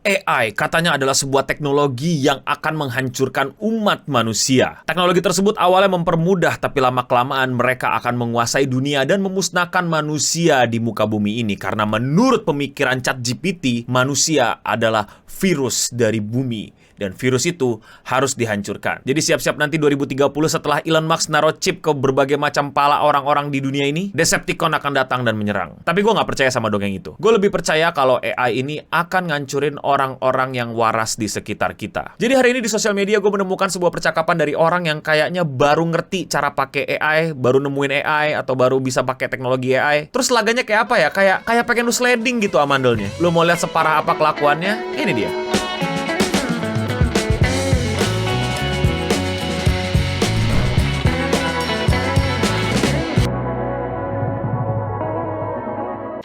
AI katanya adalah sebuah teknologi yang akan menghancurkan umat manusia. Teknologi tersebut awalnya mempermudah, tapi lama-kelamaan mereka akan menguasai dunia dan memusnahkan manusia di muka bumi ini. Karena menurut pemikiran ChatGPT, manusia adalah virus dari bumi. Dan virus itu harus dihancurkan. Jadi siap-siap nanti 2030 setelah Elon Musk naruh chip ke berbagai macam pala orang-orang di dunia ini, Decepticon akan datang dan menyerang. Tapi gue nggak percaya sama dongeng itu. Gue lebih percaya kalau AI ini akan ngancurin orang-orang yang waras di sekitar kita. Jadi hari ini di sosial media gue menemukan sebuah percakapan dari orang yang kayaknya baru ngerti cara pakai AI, baru nemuin AI, atau baru bisa pakai teknologi AI. Terus laganya kayak apa ya? Kayak pengen lu sliding gitu amandelnya. Lu mau lihat separah apa kelakuannya? Ini dia.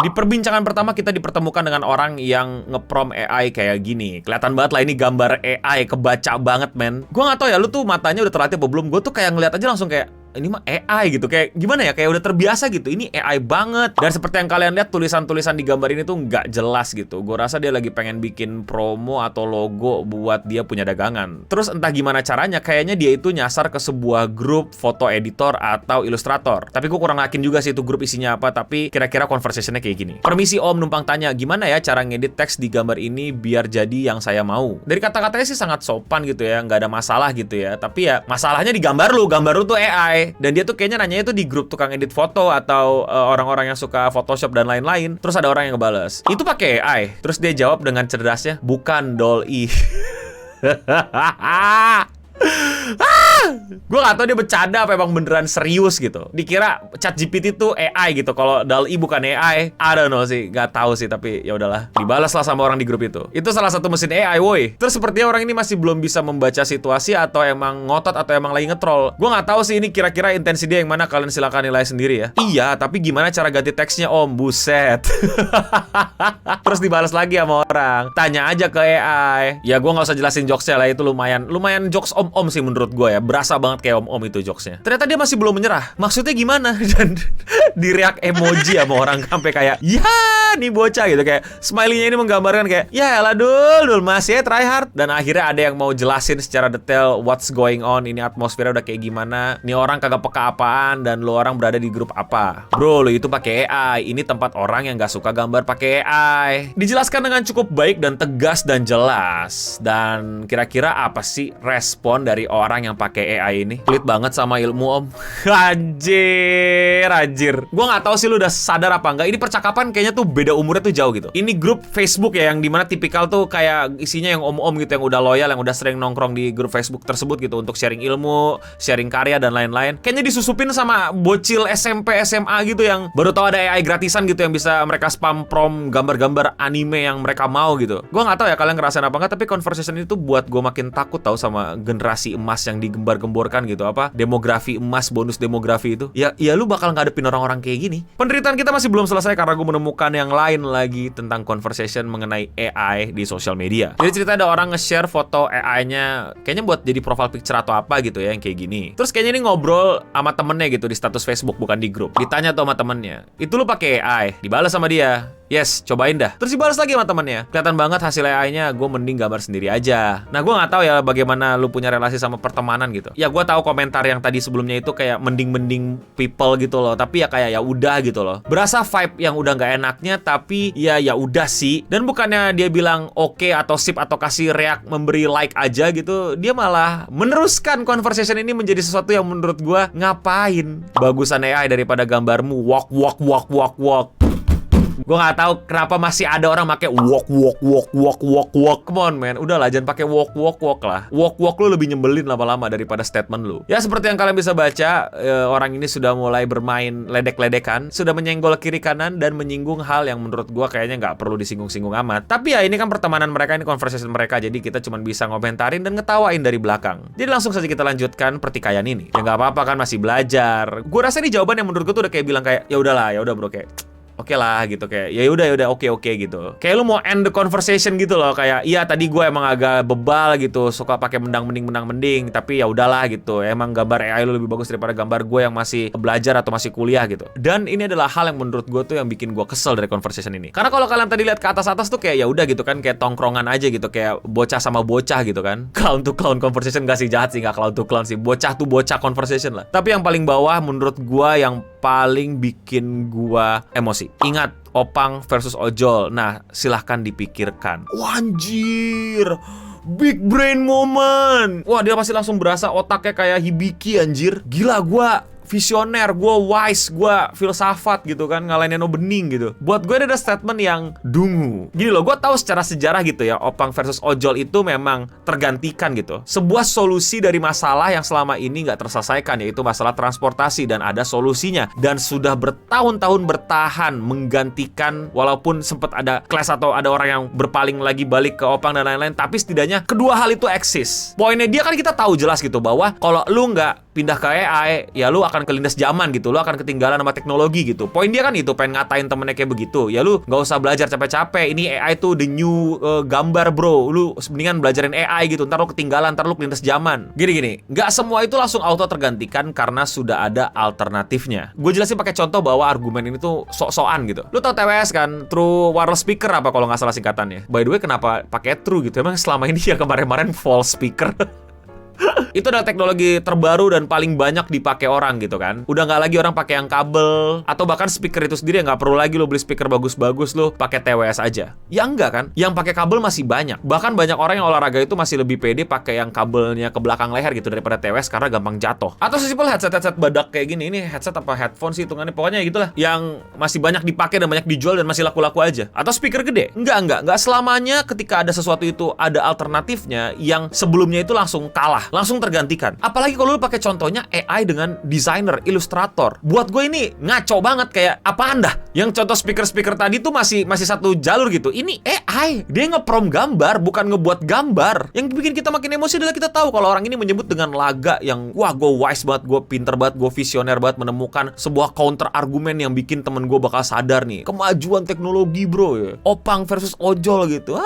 Di perbincangan pertama kita dipertemukan dengan orang yang ngeprom AI kayak gini. Kelihatan banget lah ini gambar AI, kebaca banget men. Gue gak tahu ya, lu tuh matanya udah terlatih apa belum. Gue tuh kayak ngeliat aja langsung kayak, ini mah AI gitu, kayak gimana ya, kayak udah terbiasa gitu, ini AI banget. Dan seperti yang kalian lihat, tulisan-tulisan di gambar ini tuh nggak jelas gitu. Gue rasa dia lagi pengen bikin promo atau logo buat dia punya dagangan. Terus entah gimana caranya, kayaknya dia itu nyasar ke sebuah grup foto editor atau ilustrator. Tapi gue kurang yakin juga sih itu grup isinya apa, tapi kira-kira conversationnya kayak gini. Permisi om, numpang tanya, gimana ya cara ngedit teks di gambar ini biar jadi yang saya mau? Dari kata-katanya sih sangat sopan gitu ya, nggak ada masalah gitu ya. Tapi ya masalahnya di gambar lu tuh AI. Dan dia tuh kayaknya nanyanya tuh di grup tukang edit foto atau orang-orang yang suka Photoshop dan lain-lain. Terus ada orang yang ngebales, itu pakai AI. Terus dia jawab dengan cerdasnya, bukan DALL-E. Gue gak tau dia bercanda apa emang beneran serius gitu. Dikira ChatGPT tuh AI gitu. Kalau DALL-E bukan AI, I don't know sih, gak tahu sih. Tapi ya udahlah, dibalas lah sama orang di grup itu. Itu salah satu mesin AI woi. Terus sepertinya orang ini masih belum bisa membaca situasi, atau emang ngotot, atau emang lagi ngetrol. Gue gak tahu sih ini kira-kira intensi dia yang mana. Kalian silakan nilai sendiri ya. Iya, tapi gimana cara ganti teksnya om? Buset. Terus dibalas lagi sama orang, tanya aja ke AI. Ya gue gak usah jelasin jokesnya lah, itu lumayan jokes om-om sih menurut gue ya. Berasa banget kayak om-om itu jokesnya. Ternyata dia masih belum menyerah. Maksudnya gimana? Dan di react emoji sama orang sampai kayak, ya nih bocah gitu, kayak smiley-nya ini menggambarkan kayak, ya elah dul masih try hard. Dan akhirnya ada yang mau jelasin secara detail what's going on, ini atmosfernya udah kayak gimana, nih orang kagak peka apaan, dan lo orang berada di grup apa. Bro, lo itu pakai AI, ini tempat orang yang gak suka gambar pakai AI. Dijelaskan dengan cukup baik dan tegas dan jelas. Dan kira-kira apa sih respon dari orang yang pakai AI ini? Pelit banget sama ilmu om. Anjir. Gue gak tahu sih lu udah sadar apa enggak. Ini percakapan kayaknya tuh beda umurnya tuh jauh gitu. Ini grup Facebook ya, yang dimana tipikal tuh kayak isinya yang om-om gitu, yang udah loyal, yang udah sering nongkrong di grup Facebook tersebut gitu, untuk sharing ilmu, sharing karya dan lain-lain. Kayaknya disusupin sama bocil SMP, SMA gitu, yang baru tahu ada AI gratisan gitu, yang bisa mereka spam prom gambar-gambar anime yang mereka mau gitu. Gue gak tahu ya kalian ngerasain apa enggak, tapi conversation itu buat gue makin takut tahu sama generasi emas yang digembar-gemborkan gitu. Apa demografi emas, bonus demografi itu. Ya lu bakal ngadepin orang-orang kayak gini. Penderitaan kita masih belum selesai karena gue menemukan yang lain lagi tentang conversation mengenai AI di sosial media. Jadi cerita ada orang nge-share foto AI-nya, kayaknya buat jadi profile picture atau apa gitu ya, yang kayak gini. Terus kayaknya ini ngobrol sama temennya gitu di status Facebook, bukan di grup. Ditanya tuh sama temennya, itu lu pakai AI? Dibalas sama dia, yes, cobain dah. Terus dibalas lagi sama temennya, kelihatan banget hasil AI-nya, gue mending gambar sendiri aja. Nah, gue nggak tahu ya bagaimana lu punya relasi sama pertemanan gitu. Ya gue tahu komentar yang tadi sebelumnya itu kayak mending people gitu loh. Tapi ya kayak ya udah gitu loh. Berasa vibe yang udah nggak enaknya, tapi ya udah sih. Dan bukannya dia bilang oke atau sip atau kasih react memberi like aja gitu, dia malah meneruskan conversation ini menjadi sesuatu yang menurut gue ngapain. Bagusan AI daripada gambarmu walk. Gue nggak tahu kenapa masih ada orang pakai walk. Come on man, udahlah jangan pakai walk lah. Walk lu lebih nyebelin lama-lama daripada statement lu. Ya seperti yang kalian bisa baca, orang ini sudah mulai bermain ledek-ledekan, sudah menyenggol kiri kanan dan menyinggung hal yang menurut gue kayaknya nggak perlu disinggung-singgung amat. Tapi ya ini kan pertemanan mereka, ini conversation mereka, jadi kita cuma bisa ngomentarin dan ngetawain dari belakang. Jadi langsung saja kita lanjutkan pertikaian ini. Ya nggak apa-apa kan, masih belajar. Gue rasa ini jawaban yang menurut gue tuh udah kayak bilang kayak, ya udah bro, kayak oke lah gitu, kayak ya udah oke gitu. Kayak lu mau end the conversation gitu loh, kayak iya tadi gue emang agak bebal gitu, suka pakai mendang mending, tapi ya udahlah gitu. Emang gambar AI lu lebih bagus daripada gambar gue yang masih belajar atau masih kuliah gitu. Dan ini adalah hal yang menurut gue tuh yang bikin gue kesel dari conversation ini. Karena kalau kalian tadi lihat ke atas tuh kayak ya udah gitu kan, kayak tongkrongan aja gitu, kayak bocah sama bocah gitu kan. Clown to clown conversation, gak sih, jahat sih, gak clown to clown sih, bocah to bocah conversation lah. Tapi yang paling bawah menurut gue yang paling bikin gua emosi. Ingat, Opang versus Ojol. Nah, silahkan dipikirkan. Anjir, big brain moment. Wah, dia pasti langsung berasa otaknya kayak Hibiki anjir. Gila, gua visioner, gue wise, gue filsafat gitu kan, ngalahin Neno Bening gitu. Buat gue ada statement yang dungu. Gini loh, gue tahu secara sejarah gitu ya, Opang versus Ojol itu memang tergantikan gitu. Sebuah solusi dari masalah yang selama ini nggak terselesaikan, yaitu masalah transportasi, dan ada solusinya. Dan sudah bertahun-tahun bertahan menggantikan, walaupun sempat ada clash atau ada orang yang berpaling lagi balik ke Opang dan lain-lain, tapi setidaknya kedua hal itu eksis. Poinnya dia kan kita tahu jelas gitu, bahwa kalau lu nggak pindah ke AI, ya lu akan kelindas zaman gitu, lu akan ketinggalan sama teknologi gitu. Poin dia kan itu, pengen ngatain temennya kayak begitu. Ya lu nggak usah belajar capek-capek, ini AI tuh the new gambar bro, lu mendingan belajarin AI gitu, ntar lu ketinggalan, ntar lu kelindas zaman. Gini, nggak semua itu langsung auto tergantikan karena sudah ada alternatifnya. Gue jelasin pakai contoh bahwa argumen ini tuh sok-sokan gitu. Lu tau TWS kan, True Wireless Speaker apa kalau nggak salah singkatannya. By the way, kenapa pakai True gitu? Emang selama ini ya kemarin-kemarin false speaker. Itu adalah teknologi terbaru dan paling banyak dipakai orang gitu kan. Udah nggak lagi orang pakai yang kabel, atau bahkan speaker itu sendiri nggak perlu lagi lo beli speaker bagus-bagus, lo pakai TWS aja. Ya enggak kan? Yang pakai kabel masih banyak. Bahkan banyak orang yang olahraga itu masih lebih pede pakai yang kabelnya ke belakang leher gitu daripada TWS karena gampang jatuh. Atau sesimpel headset badak kayak gini. Ini headset apa headphone sih hitungannya, pokoknya gitulah. Yang masih banyak dipakai dan banyak dijual dan masih laku-laku aja. Atau speaker gede. Enggak selamanya ketika ada sesuatu itu ada alternatifnya yang sebelumnya itu langsung kalah, langsung tergantikan. Apalagi kalau lu pakai contohnya AI dengan desainer, ilustrator. Buat gue ini ngaco banget, kayak apaan dah? Yang contoh speaker tadi tuh masih satu jalur gitu. Ini AI, dia nge-prompt gambar, bukan ngebuat gambar. Yang bikin kita makin emosi adalah kita tahu kalau orang ini menyebut dengan laga yang wah gue wise banget, gue pinter banget, gue visioner banget menemukan sebuah counter argumen yang bikin temen gue bakal sadar nih. Kemajuan teknologi bro ya. Opang versus Ojol gitu.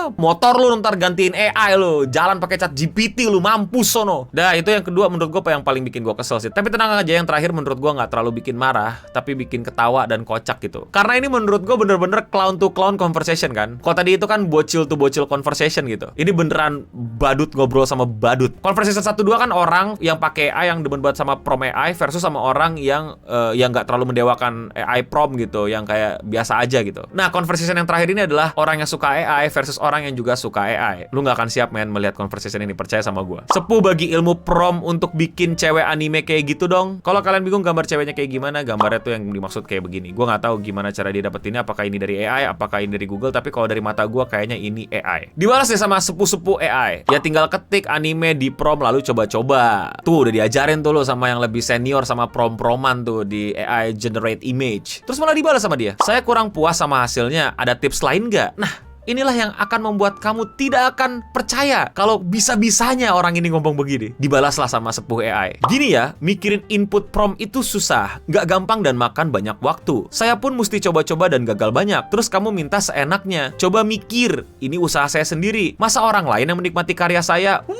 Motor lu ntar gantiin AI lu, jalan pakai ChatGPT lu, mampus sono. Nah, itu yang kedua menurut gue yang paling bikin gue kesel sih. Tapi tenang aja, yang terakhir menurut gue nggak terlalu bikin marah, tapi bikin ketawa dan kocak gitu. Karena ini menurut gue bener-bener clown to clown conversation kan. Kalau tadi itu kan bocil to bocil conversation gitu. Ini beneran badut ngobrol sama badut. Conversation 1-2 kan orang yang pakai AI yang demen banget sama prom AI versus sama orang yang nggak terlalu mendewakan AI prom gitu, yang kayak biasa aja gitu. Nah, conversation yang terakhir ini adalah orang yang suka AI versus orang yang juga suka AI. Lu nggak akan siap men melihat conversation ini, percaya sama gue. Sepuh bagi ilmu prom untuk bikin cewek anime kayak gitu dong. Kalau kalian bingung gambar ceweknya kayak gimana, gambarnya tuh yang dimaksud kayak begini. Gue nggak tahu gimana cara dia dapetinnya, apakah ini dari AI, apakah ini dari Google, tapi kalau dari mata gue kayaknya ini AI. Dibalas deh sama sepuh-sepuh AI. Ya tinggal ketik anime di prom lalu coba-coba. Tuh udah diajarin tuh lo sama yang lebih senior sama prom-proman tuh di AI generate image. Terus malah dibalas sama dia, saya kurang puas sama hasilnya, ada tips lain nggak? Nah, inilah yang akan membuat kamu tidak akan percaya kalau bisa-bisanya orang ini ngomong begini. Dibalaslah sama sepuh AI. Gini ya, mikirin input prompt itu susah, nggak gampang dan makan banyak waktu. Saya pun mesti coba-coba dan gagal banyak. Terus kamu minta seenaknya. Coba mikir, ini usaha saya sendiri. Masa orang lain yang menikmati karya saya? Wow!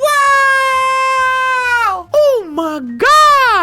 Oh my God!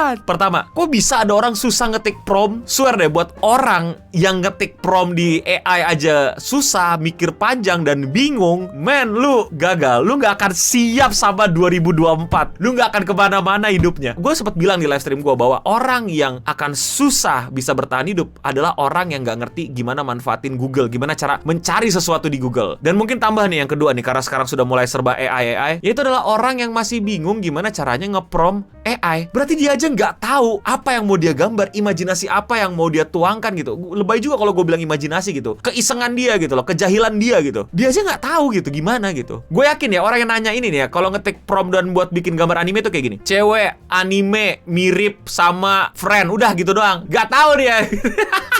Pertama, kok bisa ada orang susah ngetik prompt? Swear deh, buat orang yang ngetik prompt di AI aja susah, mikir panjang dan bingung, man, lu gagal. Lu nggak akan siap sama 2024. Lu nggak akan kemana-mana hidupnya. Gue sempat bilang di live stream gue bahwa orang yang akan susah bisa bertahan hidup adalah orang yang nggak ngerti gimana manfaatin Google, gimana cara mencari sesuatu di Google. Dan mungkin tambah nih yang kedua nih, karena sekarang sudah mulai serba AI, yaitu adalah orang yang masih bingung gimana caranya nge-prompt AI. Berarti dia aja nggak tahu apa yang mau dia gambar, imajinasi apa yang mau dia tuangkan gitu. Lebay juga kalau gue bilang imajinasi gitu, keisengan dia gitu loh, kejahilan dia gitu. Dia aja nggak tahu gitu gimana gitu. Gue yakin ya orang yang nanya ini nih ya, kalau ngetik prompt dan buat bikin gambar anime tuh kayak gini, cewek anime mirip sama friend, udah gitu doang, nggak tahu dia.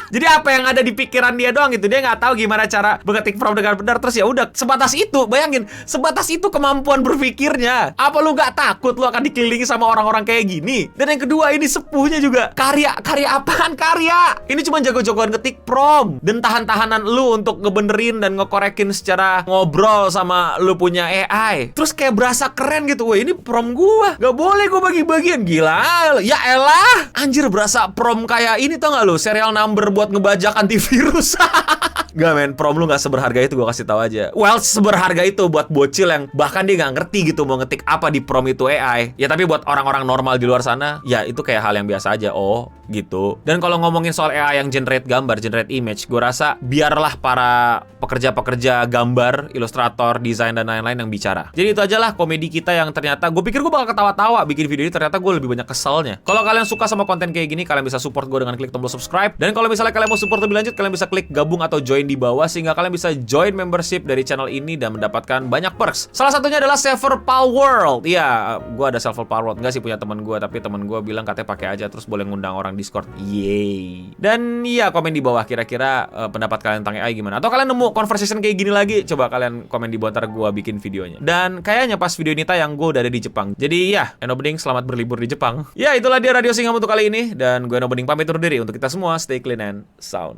Jadi apa yang ada di pikiran dia doang gitu, dia nggak tahu gimana cara mengetik prompt dengan benar. Terus ya udah, sebatas itu. Bayangin, sebatas itu kemampuan berpikirnya. Apa lu nggak takut lu akan dikelilingi sama orang-orang kayak gini? Dan yang kedua, ini sepuhnya juga karya apaan karya? Ini cuma jago-jagoan ngetik prompt dan tahan-tahanan lu untuk ngebenerin dan ngekorekin secara ngobrol sama lu punya AI. Terus kayak berasa keren gitu. Wah, ini prompt gua. Gak boleh gua bagi-bagian. Gila. Ya elah. Anjir, berasa prompt kayak ini, tau gak lu? Serial number buat ngebajak antivirus. Gak men, prom lu gak seberharga itu, gue kasih tahu aja. Well, seberharga itu buat bocil yang bahkan dia gak ngerti gitu mau ngetik apa di prom itu AI. Ya tapi buat orang-orang normal di luar sana, ya itu kayak hal yang biasa aja. Oh, gitu. Dan kalau ngomongin soal AI yang generate gambar, generate image, gue rasa biarlah para pekerja-pekerja gambar, ilustrator, desain, dan lain-lain yang bicara. Jadi itu aja lah komedi kita yang ternyata gue pikir gue bakal ketawa-tawa bikin video ini, ternyata gue lebih banyak keselnya. Kalau kalian suka sama konten kayak gini, kalian bisa support gue dengan klik tombol subscribe. Dan kalau misalnya kalian mau support lebih lanjut, kalian bisa klik gabung atau join di bawah sehingga kalian bisa join membership dari channel ini dan mendapatkan banyak perks. Salah satunya adalah Server Pal World. Iya, gue ada Server Pal World. Enggak sih punya teman gue, tapi teman gue bilang katanya pakai aja terus boleh ngundang orang Discord. Yeay. Dan iya, komen di bawah kira-kira pendapat kalian tentang AI gimana. Atau kalian nemu conversation kayak gini lagi, coba kalian komen di bawah, ntar gue bikin videonya. Dan kayaknya pas video ini tayang gue udah ada di Jepang. Jadi ya, Eno Bening selamat berlibur di Jepang. Ya, itulah dia Radio Singam untuk kali ini. Dan gue Eno Bening pamit undur diri. Untuk kita semua, stay clean and sound.